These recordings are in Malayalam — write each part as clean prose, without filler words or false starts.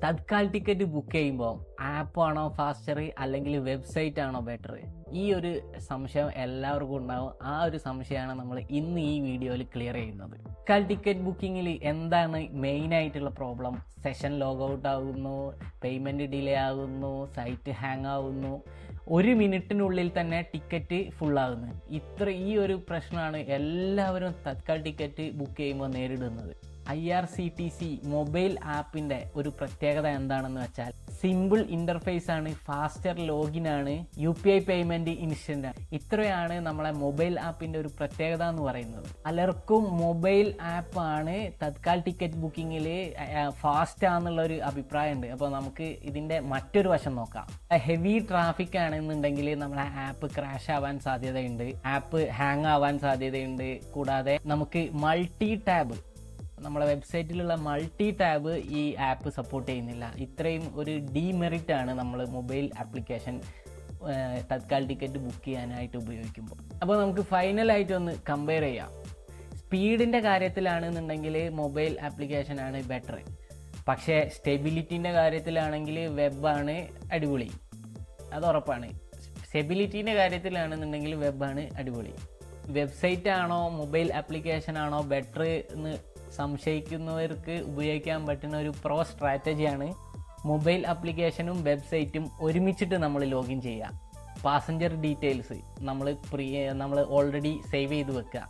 തത്കാൽ ടിക്കറ്റ് ബുക്ക് ചെയ്യുമ്പോൾ ആപ്പാണോ ഫാസ്റ്റർ അല്ലെങ്കിൽ വെബ്സൈറ്റ് ആണോ ബെറ്റർ? ഈ ഒരു സംശയം എല്ലാവർക്കും ഉണ്ടാവും. ആ ഒരു സംശയമാണ് നമ്മൾ ഇന്ന് ഈ വീഡിയോയിൽ ക്ലിയർ ചെയ്യുന്നത്. തത്കാൽ ടിക്കറ്റ് ബുക്കിങ്ങിൽ എന്താണ് മെയിൻ ആയിട്ടുള്ള പ്രോബ്ലം? സെഷൻ ലോഗൗട്ട് ആകുന്നു, പേയ്മെന്റ് ഡിലേ ആകുന്നു, സൈറ്റ് ഹാങ് ആകുന്നു, 1 മിനിറ്റിനുള്ളിൽ തന്നെ ടിക്കറ്റ് ഫുള്ളാകുന്നു. ഈ ഒരു പ്രശ്നമാണ് എല്ലാവരും തത്കാൽ ടിക്കറ്റ് ബുക്ക് ചെയ്യുമ്പോൾ നേരിടുന്നത്. IRCTC മൊബൈൽ ആപ്പിൻ്റെ ഒരു പ്രത്യേകത എന്താണെന്ന് വെച്ചാൽ സിമ്പിൾ ഇൻ്റർഫേസ് ആണ്, ഫാസ്റ്റർ ലോഗിൻ ആണ്, UPI പേയ്മെൻറ്റ് ഇൻസ്റ്റൻ്റ് ആണ്. ഇത്രയാണ് നമ്മളെ മൊബൈൽ ആപ്പിൻ്റെ ഒരു പ്രത്യേകത എന്ന് പറയുന്നത്. പലർക്കും മൊബൈൽ ആപ്പാണ് തത്കാൽ ടിക്കറ്റ് ബുക്കിങ്ങിൽ ഫാസ്റ്റ് ആണെന്നുള്ളൊരു അഭിപ്രായമുണ്ട്. അപ്പോൾ നമുക്ക് ഇതിൻ്റെ മറ്റൊരു വശം നോക്കാം. ഹെവി ട്രാഫിക് ആണെന്നുണ്ടെങ്കിൽ നമ്മളെ ആപ്പ് ക്രാഷ് ആവാൻ സാധ്യതയുണ്ട്, ആപ്പ് ഹാങ് ആവാൻ സാധ്യതയുണ്ട്. കൂടാതെ നമുക്ക് മൾട്ടി ടാബ്, നമ്മളെ വെബ്സൈറ്റിലുള്ള മൾട്ടി ടാബ് ഈ ആപ്പ് സപ്പോർട്ട് ചെയ്യുന്നില്ല. ഇത്രയും ഒരു ഡീമെറിറ്റ് ആണ് നമ്മൾ mobile application Tatkal ticket book ചെയ്യാനായിട്ട് ഉപയോഗിക്കുമ്പോൾ. അപ്പോൾ നമുക്ക് ഫൈനലായിട്ടൊന്ന് കമ്പയർ ചെയ്യാം. സ്പീഡിൻ്റെ കാര്യത്തിലാണെന്നുണ്ടെങ്കിൽ മൊബൈൽ ആപ്ലിക്കേഷനാണ് ബെറ്റർ. പക്ഷേ സ്റ്റെബിലിറ്റീൻ്റെ കാര്യത്തിലാണെങ്കിൽ വെബാണ് അടിപൊളി, അത് ഉറപ്പാണ്. സ്റ്റെബിലിറ്റീൻ്റെ കാര്യത്തിലാണെന്നുണ്ടെങ്കിൽ വെബാണ് അടിപൊളി. വെബ്സൈറ്റ് ആണോ മൊബൈൽ ആപ്ലിക്കേഷൻ ആണോ ബെറ്റർ എന്ന് സംശയിക്കുന്നവർക്ക് ഉപയോഗിക്കാൻ പറ്റുന്ന ഒരു പ്രോ സ്ട്രാറ്റജിയാണ് മൊബൈൽ ആപ്ലിക്കേഷനും വെബ്സൈറ്റും ഒരുമിച്ചിട്ട് നമ്മൾ ലോഗിൻ ചെയ്യുക. പാസഞ്ചർ ഡീറ്റെയിൽസ് നമ്മൾ ഓൾറെഡി സേവ് ചെയ്ത് വെക്കുക.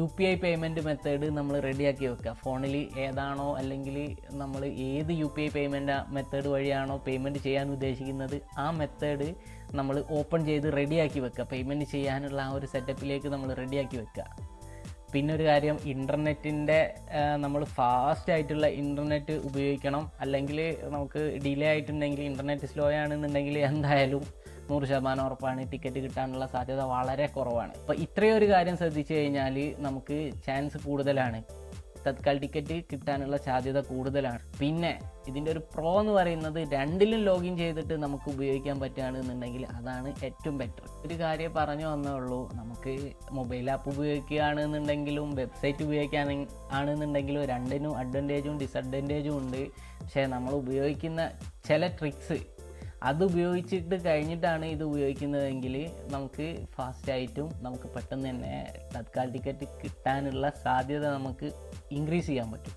UPI പേയ്മെൻറ്റ് മെത്തേഡ് നമ്മൾ റെഡിയാക്കി വെക്കുക. ഫോണിൽ ഏതാണോ അല്ലെങ്കിൽ നമ്മൾ ഏത് UPI പേയ്മെൻറ്റ് മെത്തേഡ് വഴിയാണോ പേയ്മെൻറ്റ് ചെയ്യാൻ ഉദ്ദേശിക്കുന്നത് ആ മെത്തേഡ് നമ്മൾ ഓപ്പൺ ചെയ്ത് റെഡിയാക്കി വെക്കുക. പേയ്മെൻറ്റ് ചെയ്യാനുള്ള ആ ഒരു സെറ്റപ്പിലേക്ക് നമ്മൾ റെഡിയാക്കി വെക്കുക. പിന്നെ ഒരു കാര്യം, ഇൻ്റർനെറ്റിൻ്റെ നമ്മൾ ഫാസ്റ്റ് ആയിട്ടുള്ള ഇൻ്റർനെറ്റ് ഉപയോഗിക്കണം. അല്ലെങ്കിൽ നമുക്ക് ഡിലേ ആയിട്ടുണ്ടെങ്കിൽ, ഇൻ്റർനെറ്റ് സ്ലോ ആണെന്നുണ്ടെങ്കിൽ എന്തായാലും 100% ഉറപ്പാണ് ടിക്കറ്റ് കിട്ടാനുള്ള സാധ്യത വളരെ കുറവാണ്. അപ്പോൾ ഇത്രയും ഒരു കാര്യം ശ്രദ്ധിച്ചു കഴിഞ്ഞാൽ നമുക്ക് ചാൻസ് കൂടുതലാണ്, തത്കാൽ ടിക്കറ്റ് കിട്ടാനുള്ള സാധ്യത കൂടുതലാണ്. പിന്നെ ഇതിൻ്റെ ഒരു പ്രോ എന്ന് പറയുന്നത് രണ്ടിലും ലോഗിൻ ചെയ്തിട്ട് നമുക്ക് ഉപയോഗിക്കാൻ പറ്റുകയാണെന്നുണ്ടെങ്കിൽ അതാണ് ഏറ്റവും ബെറ്റർ. ഒരു കാര്യം പറഞ്ഞു വന്നേ ഉള്ളൂ, നമുക്ക് മൊബൈൽ ആപ്പ് ഉപയോഗിക്കുകയാണെന്നുണ്ടെങ്കിലും വെബ്സൈറ്റ് ഉപയോഗിക്കുകയാണെന്നുണ്ടെങ്കിലും രണ്ടിനും അഡ്വാൻറ്റേജും ഡിസഡ്വാൻറ്റേജും ഉണ്ട്. പക്ഷേ നമ്മൾ ഉപയോഗിക്കുന്ന ചില ട്രിക്സ് അത് ഉപയോഗിച്ചിട്ട് കഴിഞ്ഞിട്ടാണ് ഇത് ഉപയോഗിക്കുന്നതെങ്കിൽ നമുക്ക് ഫാസ്റ്റായിട്ടും നമുക്ക് പെട്ടെന്ന് തന്നെ തത്കാൽ ടിക്കറ്റ് കിട്ടാനുള്ള സാധ്യത നമുക്ക് ഇൻക്രീസ് ചെയ്യാൻ പറ്റും.